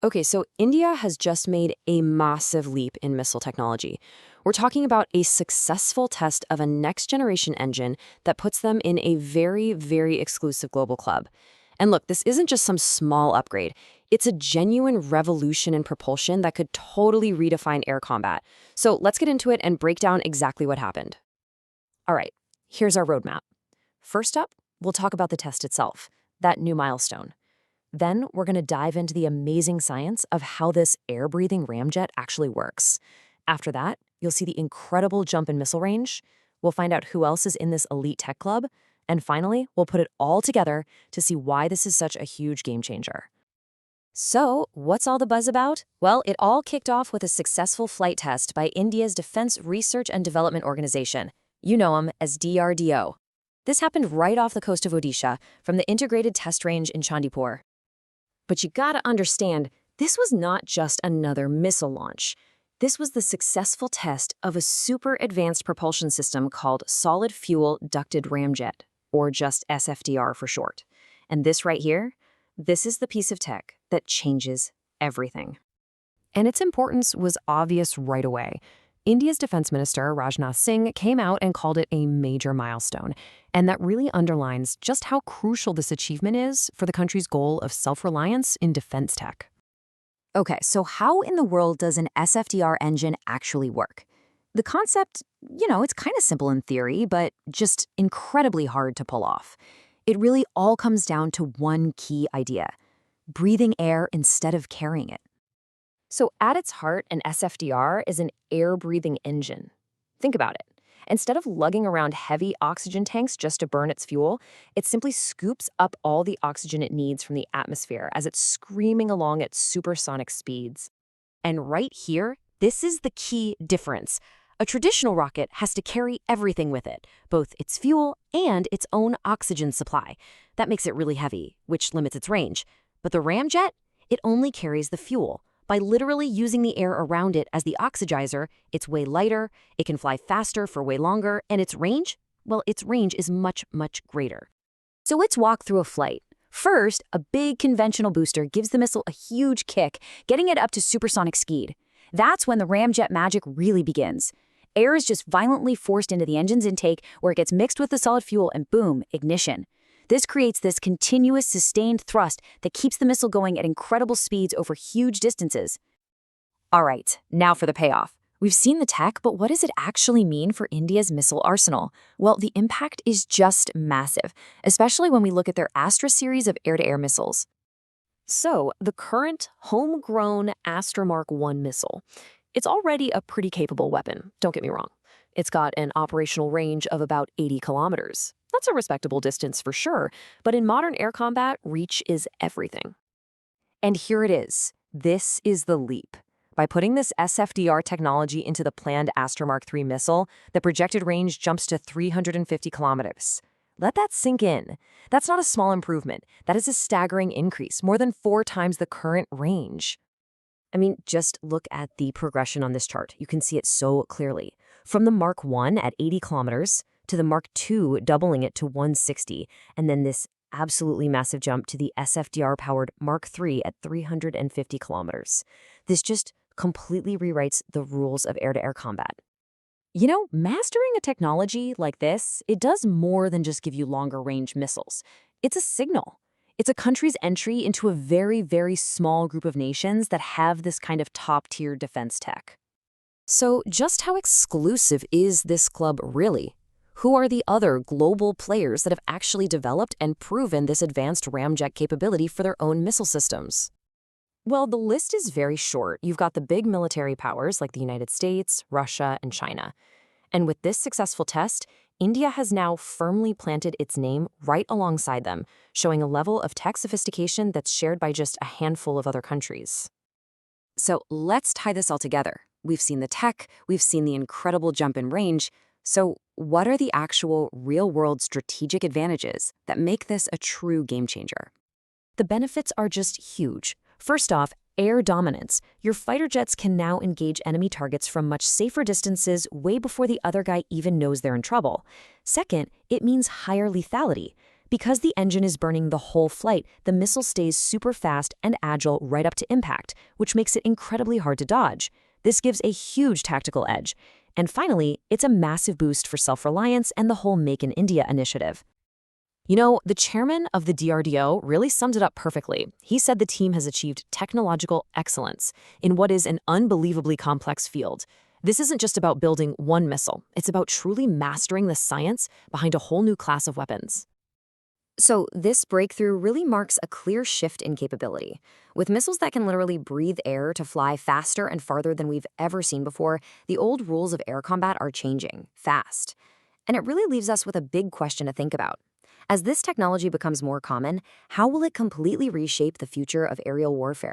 Okay, so India has just made a massive leap in missile technology. We're talking about a successful test of a next-generation engine that puts them in a very, very exclusive global club. And look, this isn't just some small upgrade. It's a genuine revolution in propulsion that could totally redefine air combat. So let's get into it and break down exactly what happened. All right, here's our roadmap. First up, we'll talk about the test itself, that new milestone. Then we're going to dive into the amazing science of how this air-breathing ramjet actually works. After that, you'll see the incredible jump in missile range. We'll find out who else is in this elite tech club. And finally, we'll put it all together to see why this is such a huge game changer. So, what's all the buzz about? Well, it all kicked off with a successful flight test by India's Defense Research and Development Organization. You know them as DRDO. This happened right off the coast of Odisha from the Integrated Test Range in Chandipur. But you gotta understand, this was not just another missile launch. This was the successful test of a super advanced propulsion system called Solid Fuel Ducted Ramjet, or just SFDR for short. And this right here, this is the piece of tech that changes everything. And its importance was obvious right away. India's Defense Minister, Rajnath Singh, came out and called it a major milestone. And that really underlines just how crucial this achievement is for the country's goal of self-reliance in defense tech. Okay, so how in the world does an SFDR engine actually work? The concept, it's kind of simple in theory, but just incredibly hard to pull off. It really all comes down to one key idea: breathing air instead of carrying it. So at its heart, an SFDR is an air-breathing engine. Think about it. Instead of lugging around heavy oxygen tanks just to burn its fuel, it simply scoops up all the oxygen it needs from the atmosphere as it's screaming along at supersonic speeds. And right here, this is the key difference. A traditional rocket has to carry everything with it, both its fuel and its own oxygen supply. That makes it really heavy, which limits its range. But the ramjet, it only carries the fuel. By literally using the air around it as the oxidizer, it's way lighter, it can fly faster for way longer, and its range is much, much greater. So let's walk through a flight. First, a big conventional booster gives the missile a huge kick, getting it up to supersonic speed. That's when the ramjet magic really begins. Air is just violently forced into the engine's intake, where it gets mixed with the solid fuel and boom, ignition. This creates this continuous, sustained thrust that keeps the missile going at incredible speeds over huge distances. All right, now for the payoff. We've seen the tech, but what does it actually mean for India's missile arsenal? Well, the impact is just massive, especially when we look at their Astra series of air-to-air missiles. So, the current homegrown Astra Mark I missile, it's already a pretty capable weapon, don't get me wrong. It's got an operational range of about 80 kilometers. That's a respectable distance for sure, but in modern air combat, reach is everything. And here it is. This is the leap. By putting this SFDR technology into the planned Astra Mark III missile, the projected range jumps to 350 kilometers. Let that sink in. That's not a small improvement. That is a staggering increase, more than 4 times the current range. I mean, just look at the progression on this chart. You can see it so clearly. From the Mark I at 80 kilometers to the Mark II doubling it to 160, and then this absolutely massive jump to the SFDR-powered Mark III at 350 kilometers. This just completely rewrites the rules of air-to-air combat. Mastering a technology like this, it does more than just give you longer-range missiles. It's a signal. It's a country's entry into a very, very small group of nations that have this kind of top-tier defense tech. So just how exclusive is this club really? Who are the other global players that have actually developed and proven this advanced ramjet capability for their own missile systems? Well, the list is very short. You've got the big military powers like the United States, Russia, and China. And with this successful test, India has now firmly planted its name right alongside them, showing a level of tech sophistication that's shared by just a handful of other countries. So let's tie this all together. We've seen the tech, we've seen the incredible jump in range. So what are the actual real-world strategic advantages that make this a true game changer? The benefits are just huge. First off, air dominance. Your fighter jets can now engage enemy targets from much safer distances way before the other guy even knows they're in trouble. Second, it means higher lethality. Because the engine is burning the whole flight, the missile stays super fast and agile right up to impact, which makes it incredibly hard to dodge. This gives a huge tactical edge. And finally, it's a massive boost for self-reliance and the whole Make in India initiative. You know, the chairman of the DRDO really summed it up perfectly. He said the team has achieved technological excellence in what is an unbelievably complex field. This isn't just about building one missile. It's about truly mastering the science behind a whole new class of weapons. So, this breakthrough really marks a clear shift in capability. With missiles that can literally breathe air to fly faster and farther than we've ever seen before, the old rules of air combat are changing, fast. And it really leaves us with a big question to think about. As this technology becomes more common, how will it completely reshape the future of aerial warfare?